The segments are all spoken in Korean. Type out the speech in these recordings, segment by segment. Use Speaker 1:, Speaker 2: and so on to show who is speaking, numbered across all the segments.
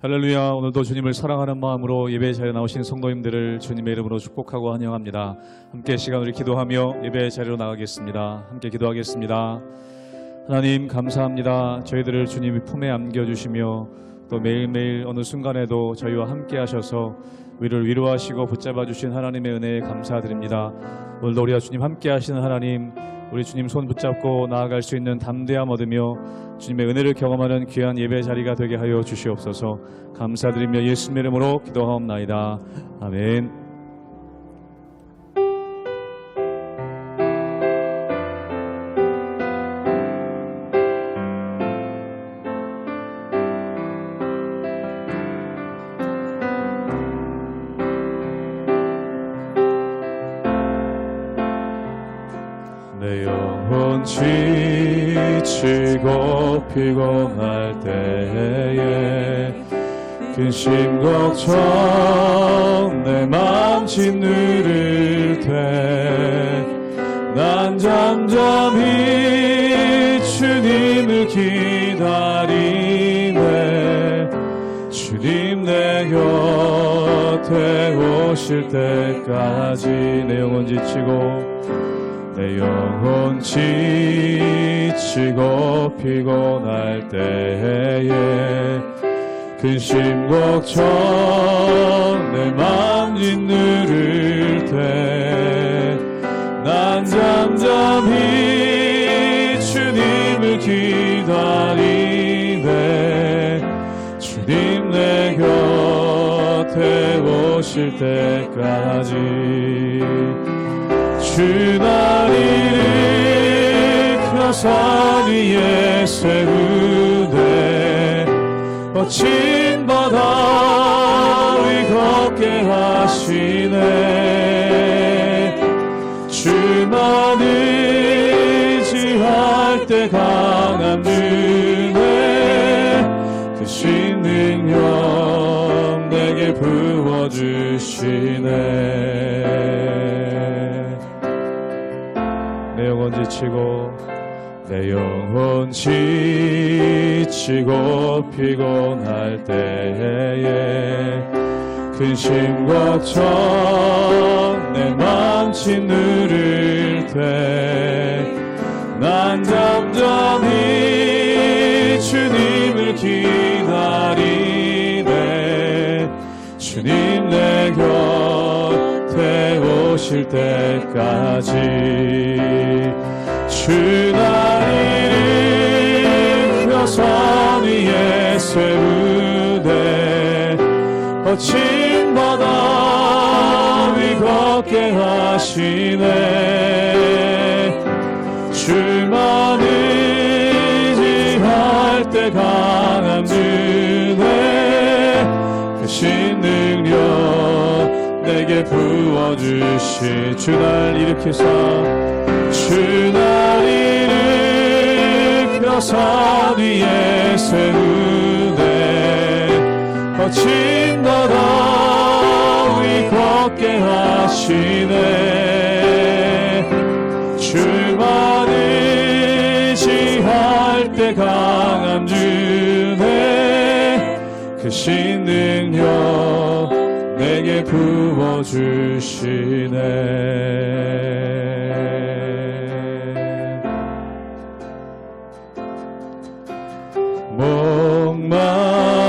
Speaker 1: 할렐루야. 오늘도 주님을 사랑하는 마음으로 예배 자리에 나오신 성도님들을 주님의 이름으로 축복하고 환영합니다. 함께 시간을 기도하며 예배 자리로 나가겠습니다. 함께 기도하겠습니다. 하나님 감사합니다. 저희들을 주님의 품에 안겨주시며 또 매일매일 어느 순간에도 저희와 함께 하셔서 우리를 위로하시고 붙잡아 주신 하나님의 은혜에 감사드립니다. 오늘도 우리와 주님 함께 하시는 하나님, 우리 주님 손 붙잡고 나아갈 수 있는 담대함 얻으며 주님의 은혜를 경험하는 귀한 예배 자리가 되게 하여 주시옵소서. 감사드리며 예수님의 이름으로 기도하옵나이다. 아멘. 내 영혼 지치고 피곤할 때에 근심 걱정 내 맘 짓누를 때 난 잠잠히 주님을 기다리네. 주님 내 곁에 오실 때까지 내 영혼 지치고 내 영혼 지치고 피곤할 때에 근심 걱정 내 맘 짓누를 때 난 잠잠히 주님을 기다리네. 주님 내 곁에 오실 때까지 주 나를 산 위에 세우네. 거친 바다 위 걷게 하시네. 주만 의지할 때 강한 은혜 크신 능력 내게 부어주시네. 내 영혼 지치고 내 영혼 지치고 피곤할 때에 근심 걱정 내 맘 짓누를 때 난 잠잠히 주님을 기다리네. 주님 내 곁에 오실 때까지 주 나를 산 위에 세우네. 거친 바다 위 걷게 하시네. 주만 의지할 때 강한 은혜 크신 능력 내게 부어주시. 주 날 일으키사 주 날 일으켜 산 위에 세우네. 거친 바다 위 걷게 하시네. 주만 의지할 때 강한 은혜 크신 능력 내게 부어주시네.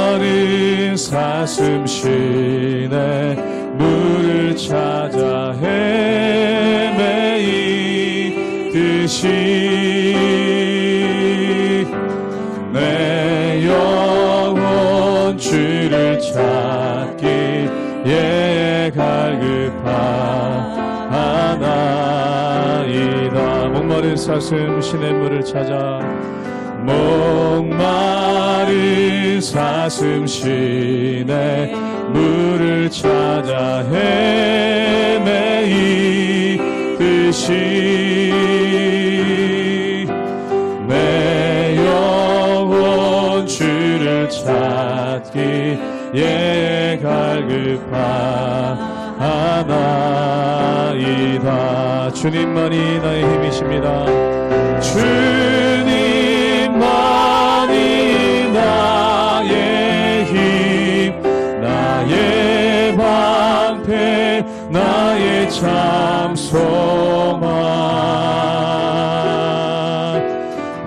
Speaker 1: 목마른 사슴 쉬네. 물을 찾아 헤매이듯이 내 영혼 주를 찾기에 갈급하나이다. 목마른 사슴 쉬네. 물을 찾아 목마른 사슴 쉬네. 물을 찾아 헤매이듯이 내 영혼 주를 찾기에 갈급하나이다. 주님만이 나의 힘이십니다. 주님만이 나의 힘 방패 나의 참 소망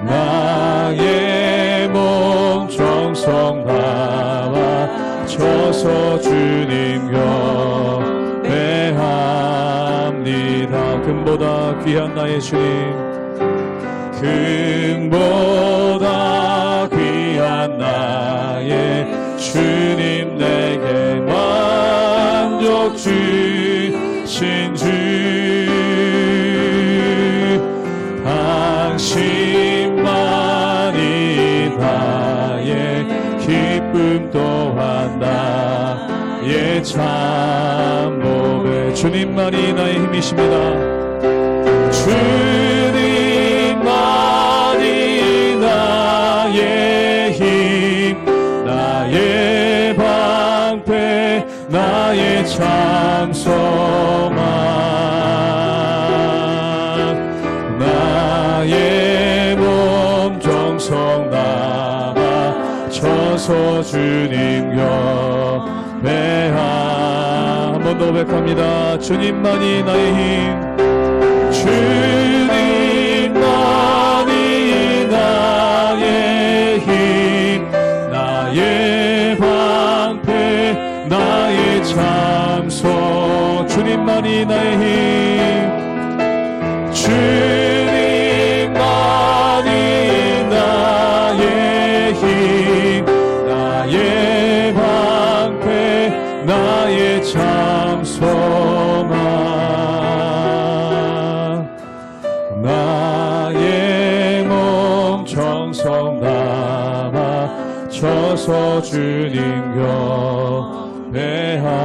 Speaker 1: 나의 몸 정성 다와 쳐서 주님 경배합니다. 금보다 귀한 나의 주님 금보다 귀한 나의 주님 내게 만족 주신 주 당신만이 나의 기쁨 또한 나의 참 보배 주님만이 나의 힘이십니다. 주님만이 나의 힘 나의 방패 나의 참 소망 나의 몸 정성 다와 쳐서 주님 경배하 한 번 더 고백합니다. 주님만이 나의 힘 주님만이 나의 힘 나의 방패 나의 참소 주님만이 나의 힘 주님만이 나의 힘 나의 방패 나의 참소망 나의 몸 정성 담아 쳐서 주님 경배합니다.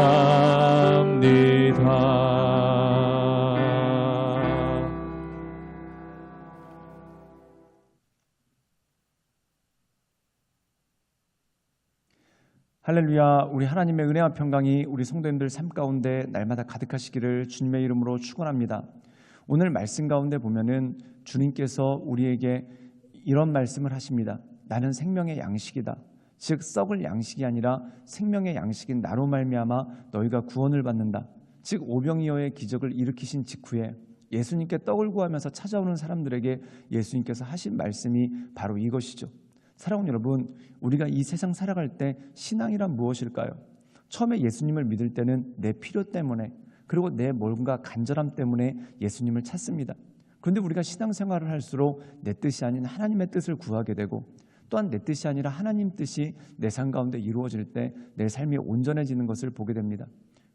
Speaker 2: 할렐루야. 우리 하나님의 은혜와 평강이 우리 성도님들 삶 가운데 날마다 가득하시기를 주님의 이름으로 축원합니다. 오늘 말씀 가운데 보면은 주님께서 우리에게 이런 말씀을 하십니다. 나는 생명의 양식이다. 즉 썩을 양식이 아니라 생명의 양식인 나로 말미암아 너희가 구원을 받는다. 즉 오병이어의 기적을 일으키신 직후에 예수님께 떡을 구하면서 찾아오는 사람들에게 예수님께서 하신 말씀이 바로 이것이죠. 사랑하는 여러분, 우리가 이 세상 살아갈 때 신앙이란 무엇일까요? 처음에 예수님을 믿을 때는 내 필요 때문에 그리고 내 뭔가 간절함 때문에 예수님을 찾습니다. 그런데 우리가 신앙생활을 할수록 내 뜻이 아닌 하나님의 뜻을 구하게 되고 또한 내 뜻이 아니라 하나님 뜻이 내 삶 가운데 이루어질 때 내 삶이 온전해지는 것을 보게 됩니다.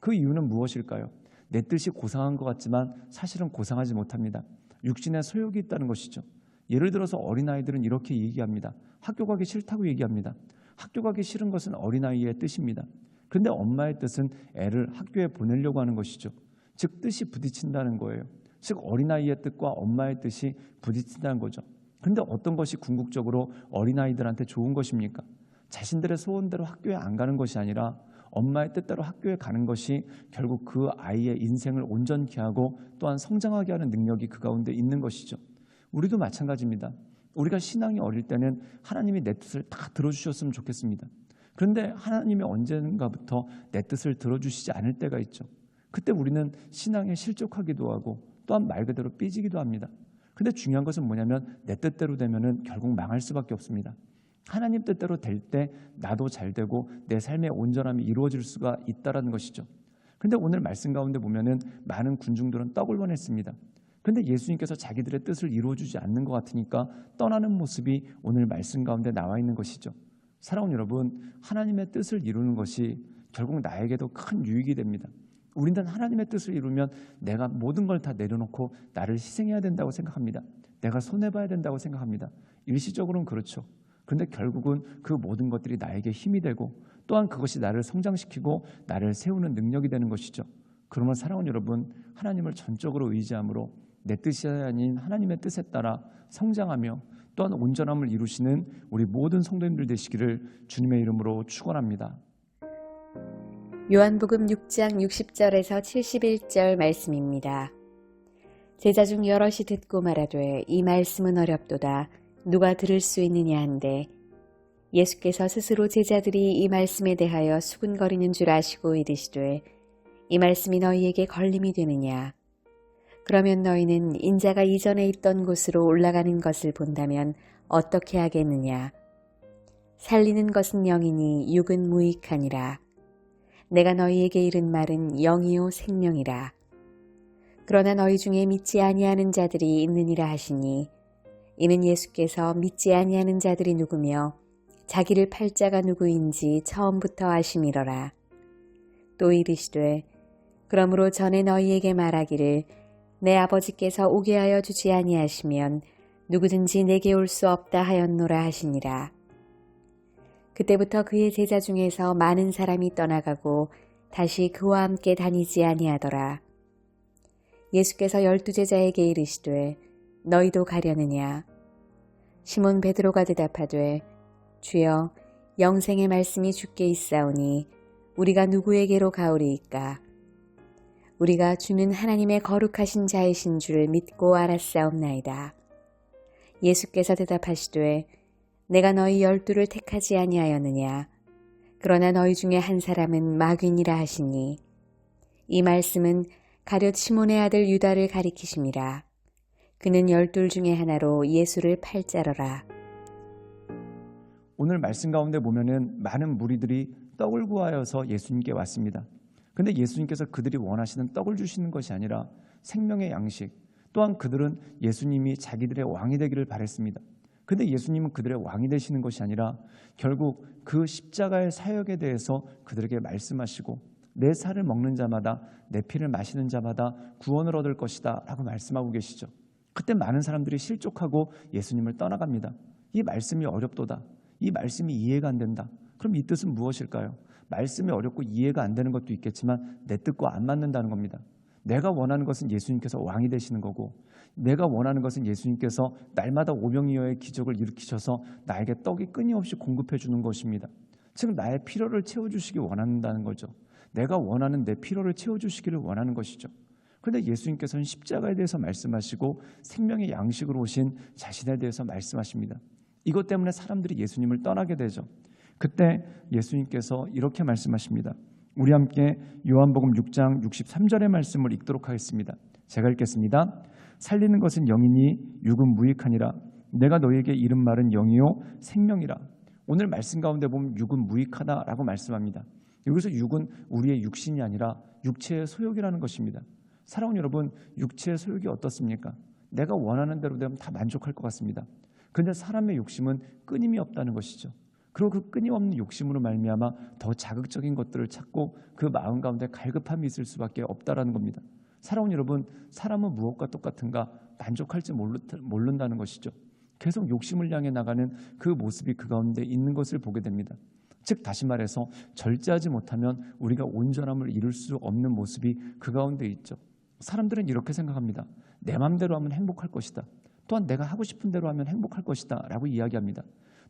Speaker 2: 그 이유는 무엇일까요? 내 뜻이 고상한 것 같지만 사실은 고상하지 못합니다. 육신에 소욕이 있다는 것이죠. 예를 들어서 어린아이들은 이렇게 얘기합니다. 학교 가기 싫다고 얘기합니다. 학교 가기 싫은 것은 어린아이의 뜻입니다. 그런데 엄마의 뜻은 애를 학교에 보내려고 하는 것이죠. 즉 뜻이 부딪힌다는 거예요. 즉 어린아이의 뜻과 엄마의 뜻이 부딪힌다는 거죠. 그런데 어떤 것이 궁극적으로 어린아이들한테 좋은 것입니까? 자신들의 소원대로 학교에 안 가는 것이 아니라 엄마의 뜻대로 학교에 가는 것이 결국 그 아이의 인생을 온전케 하고 또한 성장하게 하는 능력이 그 가운데 있는 것이죠. 우리도 마찬가지입니다. 우리가 신앙이 어릴 때는 하나님이 내 뜻을 다 들어주셨으면 좋겠습니다. 그런데 하나님이 언젠가부터 내 뜻을 들어주시지 않을 때가 있죠. 그때 우리는 신앙에 실족하기도 하고 또한 말 그대로 삐지기도 합니다. 그런데 중요한 것은 뭐냐면 내 뜻대로 되면은 결국 망할 수밖에 없습니다. 하나님 뜻대로 될 때 나도 잘 되고 내 삶의 온전함이 이루어질 수가 있다라는 것이죠. 그런데 오늘 말씀 가운데 보면은 많은 군중들은 떡을 원했습니다. 그런데 예수님께서 자기들의 뜻을 이루어주지 않는 것 같으니까 떠나는 모습이 오늘 말씀 가운데 나와 있는 것이죠. 사랑하는 여러분, 하나님의 뜻을 이루는 것이 결국 나에게도 큰 유익이 됩니다. 우리는 하나님의 뜻을 이루면 내가 모든 걸 다 내려놓고 나를 희생해야 된다고 생각합니다. 내가 손해봐야 된다고 생각합니다. 일시적으로는 그렇죠. 그런데 결국은 그 모든 것들이 나에게 힘이 되고 또한 그것이 나를 성장시키고 나를 세우는 능력이 되는 것이죠. 그러면 사랑하는 여러분, 하나님을 전적으로 의지함으로 내 뜻이 아닌 하나님의 뜻에 따라 성장하며 또한 온전함을 이루시는 우리 모든 성도님들 되시기를 주님의 이름으로 축원합니다.
Speaker 3: 요한복음 6장 60절에서 71절 말씀입니다. 제자 중 여럿이 듣고 말하되 이 말씀은 어렵도다. 누가 들을 수 있느냐 한데 예수께서 스스로 제자들이 이 말씀에 대하여 수군거리는 줄 아시고 이르시되 이 말씀이 너희에게 걸림이 되느냐? 그러면 너희는 인자가 이전에 있던 곳으로 올라가는 것을 본다면 어떻게 하겠느냐? 살리는 것은 영이니 육은 무익하니라. 내가 너희에게 이른 말은 영이요 생명이라. 그러나 너희 중에 믿지 아니하는 자들이 있느니라 하시니 이는 예수께서 믿지 아니하는 자들이 누구며 자기를 팔 자가 누구인지 처음부터 아심이러라. 또 이르시되 그러므로 전에 너희에게 말하기를 내 아버지께서 오게 하여 주지 아니하시면 누구든지 내게 올 수 없다 하였노라 하시니라. 그때부터 그의 제자 중에서 많은 사람이 떠나가고 다시 그와 함께 다니지 아니하더라. 예수께서 12제자에게 이르시되 너희도 가려느냐? 시몬 베드로가 대답하되 주여 영생의 말씀이 주께 있사오니 우리가 누구에게로 가오리이까? 우리가 주는 하나님의 거룩하신 자이신 줄 믿고 알았사옵나이다. 예수께서 대답하시되 내가 너희 12를 택하지 아니하였느냐? 그러나 너희 중에 한 사람은 마귀니라 하시니 이 말씀은 가룟 시몬의 아들 유다를 가리키심이라. 그는 12 중에 하나로 예수를 팔 자러라.
Speaker 2: 오늘 말씀 가운데 보면은 많은 무리들이 떡을 구하여서 예수님께 왔습니다. 근데 예수님께서 그들이 원하시는 떡을 주시는 것이 아니라 생명의 양식, 또한 그들은 예수님이 자기들의 왕이 되기를 바랬습니다. 근데 예수님은 그들의 왕이 되시는 것이 아니라 결국 그 십자가의 사역에 대해서 그들에게 말씀하시고 내 살을 먹는 자마다 내 피를 마시는 자마다 구원을 얻을 것이다 라고 말씀하고 계시죠. 그때 많은 사람들이 실족하고 예수님을 떠나갑니다. 이 말씀이 어렵도다. 이 말씀이 이해가 안 된다. 그럼 이 뜻은 무엇일까요? 말씀이 어렵고 이해가 안 되는 것도 있겠지만 내 뜻과 안 맞는다는 겁니다. 내가 원하는 것은 예수님께서 왕이 되시는 거고 내가 원하는 것은 예수님께서 날마다 오병이어의 기적을 일으키셔서 나에게 떡이 끊임없이 공급해 주는 것입니다. 즉 나의 필요를 채워주시기 원한다는 거죠. 내가 원하는 내 필요를 채워주시기를 원하는 것이죠. 그런데 예수님께서는 십자가에 대해서 말씀하시고 생명의 양식으로 오신 자신에 대해서 말씀하십니다. 이것 때문에 사람들이 예수님을 떠나게 되죠. 그때 예수님께서 이렇게 말씀하십니다. 우리 함께 요한복음 6장 63절의 말씀을 읽도록 하겠습니다. 제가 읽겠습니다. 살리는 것은 영이니 육은 무익하니라. 내가 너희에게 이른 말은 영이요 생명이라. 오늘 말씀 가운데 보면 육은 무익하다라고 말씀합니다. 여기서 육은 우리의 육신이 아니라 육체의 소욕이라는 것입니다. 사랑하는 여러분, 육체의 소욕이 어떻습니까? 내가 원하는 대로 되면 다 만족할 것 같습니다. 그런데 사람의 욕심은 끊임이 없다는 것이죠. 그리고 그 끊임없는 욕심으로 말미암아 더 자극적인 것들을 찾고 그 마음 가운데 갈급함이 있을 수밖에 없다라는 겁니다. 사랑하는 여러분, 사람은 무엇과 똑같은가? 만족할지 모른다는 것이죠. 계속 욕심을 향해 나가는 그 모습이 그 가운데 있는 것을 보게 됩니다. 즉 다시 말해서 절제하지 못하면 우리가 온전함을 이룰 수 없는 모습이 그 가운데 있죠. 사람들은 이렇게 생각합니다. 내 마음대로 하면 행복할 것이다. 또한 내가 하고 싶은 대로 하면 행복할 것이다 라고 이야기합니다.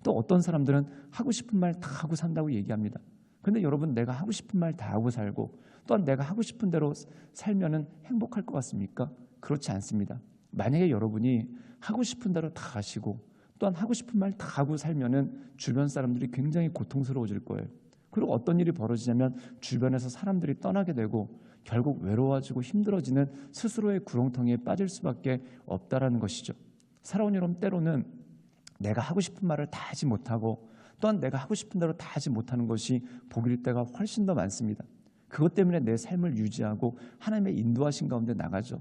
Speaker 2: 또 어떤 사람들은 하고 싶은 말 다 하고 산다고 얘기합니다. 그런데 여러분, 내가 하고 싶은 말 다 하고 살고 또한 내가 하고 싶은 대로 살면은 행복할 것 같습니까? 그렇지 않습니다. 만약에 여러분이 하고 싶은 대로 다 하시고 또한 하고 싶은 말 다 하고 살면은 주변 사람들이 굉장히 고통스러워질 거예요. 그리고 어떤 일이 벌어지냐면 주변에서 사람들이 떠나게 되고 결국 외로워지고 힘들어지는 스스로의 구렁텅이에 빠질 수밖에 없다라는 것이죠. 사랑하는 여러분, 때로는 내가 하고 싶은 말을 다 하지 못하고 또한 내가 하고 싶은 대로 다 하지 못하는 것이 복일 때가 훨씬 더 많습니다. 그것 때문에 내 삶을 유지하고 하나님의 인도하신 가운데 나가죠.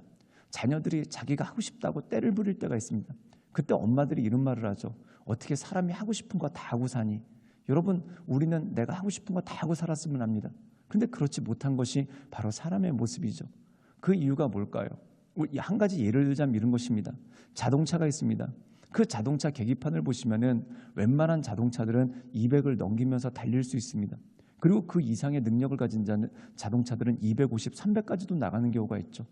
Speaker 2: 자녀들이 자기가 하고 싶다고 때를 부릴 때가 있습니다. 그때 엄마들이 이런 말을 하죠. 어떻게 사람이 하고 싶은 거 다 하고 사니? 여러분, 우리는 내가 하고 싶은 거 다 하고 살았으면 합니다. 근데 그렇지 못한 것이 바로 사람의 모습이죠. 그 이유가 뭘까요? 한 가지 예를 들자면 이런 것입니다. 자동차가 있습니다. 그 자동차 계기판을 보시면은 웬만한 자동차들은 200을 넘기면서 달릴 수 있습니다. 그리고 그 이상의 능력을 가진 자동차들은 250, 300까지도 나가는 경우가 있죠.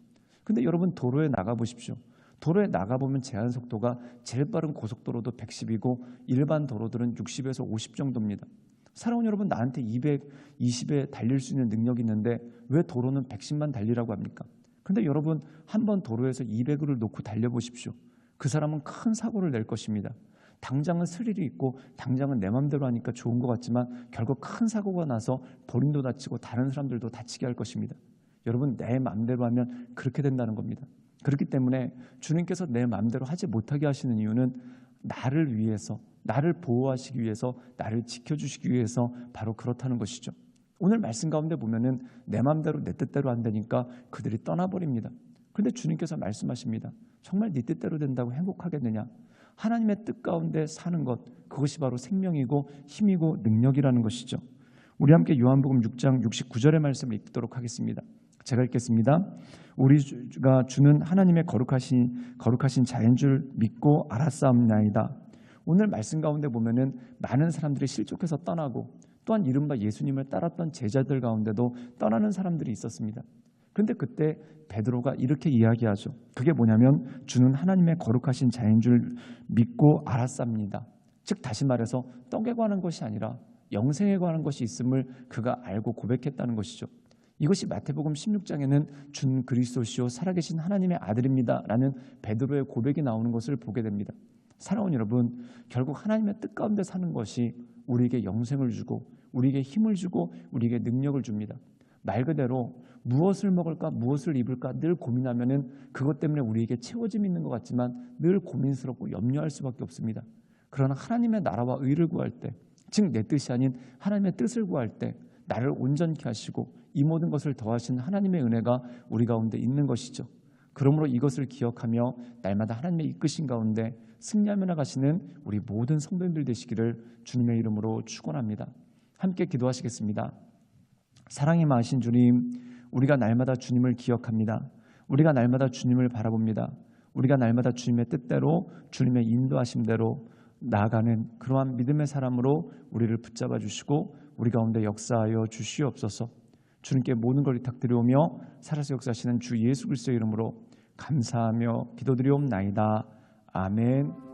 Speaker 2: 근데 여러분, 도로에 나가 보십시오. 도로에 나가보면 제한 속도가 제일 빠른 고속도로도 110이고 일반 도로들은 60에서 50 정도입니다. 사랑하는 여러분, 나한테 220에 달릴 수 있는 능력이 있는데 왜 도로는 110만 달리라고 합니까? 근데 여러분, 한번 도로에서 200을 놓고 달려보십시오. 그 사람은 큰 사고를 낼 것입니다. 당장은 스릴이 있고 당장은 내 맘대로 하니까 좋은 것 같지만 결국 큰 사고가 나서 본인도 다치고 다른 사람들도 다치게 할 것입니다. 여러분, 내 마음대로 하면 그렇게 된다는 겁니다. 그렇기 때문에 주님께서 내 마음대로 하지 못하게 하시는 이유는 나를 위해서, 나를 보호하시기 위해서, 나를 지켜주시기 위해서 바로 그렇다는 것이죠. 오늘 말씀 가운데 보면은 내 마음대로 내 뜻대로 안 되니까 그들이 떠나버립니다. 그런데 주님께서 말씀하십니다. 정말 네 뜻대로 된다고 행복하겠느냐? 하나님의 뜻 가운데 사는 것, 그것이 바로 생명이고 힘이고 능력이라는 것이죠. 우리 함께 요한복음 6장 69절의 말씀을 읽도록 하겠습니다. 제가 읽겠습니다. 우리가 주는 하나님의 거룩하신 자인 줄 믿고 알았사옵나이다. 오늘 말씀 가운데 보면은 많은 사람들이 실족해서 떠나고, 또한 이른바 예수님을 따랐던 제자들 가운데도 떠나는 사람들이 있었습니다. 그런데 그때 베드로가 이렇게 이야기하죠. 그게 뭐냐면 주는 하나님의 거룩하신 자인 줄 믿고 알았습니다. 즉 다시 말해서 떡에 관한 것이 아니라 영생에 관한 것이 있음을 그가 알고 고백했다는 것이죠. 이것이 마태복음 16장에는 준 그리스도시요 살아계신 하나님의 아들입니다 라는 베드로의 고백이 나오는 것을 보게 됩니다. 사랑하는 여러분, 결국 하나님의 뜻 가운데 사는 것이 우리에게 영생을 주고 우리에게 힘을 주고 우리에게 능력을 줍니다. 말 그대로 무엇을 먹을까 무엇을 입을까 늘 고민하면은 그것 때문에 우리에게 채워짐이 있는 것 같지만 늘 고민스럽고 염려할 수밖에 없습니다. 그러나 하나님의 나라와 의를 구할 때, 즉 내 뜻이 아닌 하나님의 뜻을 구할 때 나를 온전케 하시고 이 모든 것을 더하신 하나님의 은혜가 우리 가운데 있는 것이죠. 그러므로 이것을 기억하며 날마다 하나님의 이끄신 가운데 승리하며 나가시는 우리 모든 성도님들 되시기를 주님의 이름으로 축원합니다. 함께 기도하시겠습니다. 사랑이 많으신 주님, 우리가 날마다 주님을 기억합니다. 우리가 날마다 주님을 바라봅니다. 우리가 날마다 주님의 뜻대로 주님의 인도하심대로 나아가는 그러한 믿음의 사람으로 우리를 붙잡아 주시고 우리 가운데 역사하여 주시옵소서. 주님께 모든 걸 부탁드리오며 살아서 역사하시는 주 예수 그리스도의 이름으로 감사하며 기도드리옵나이다. 아멘.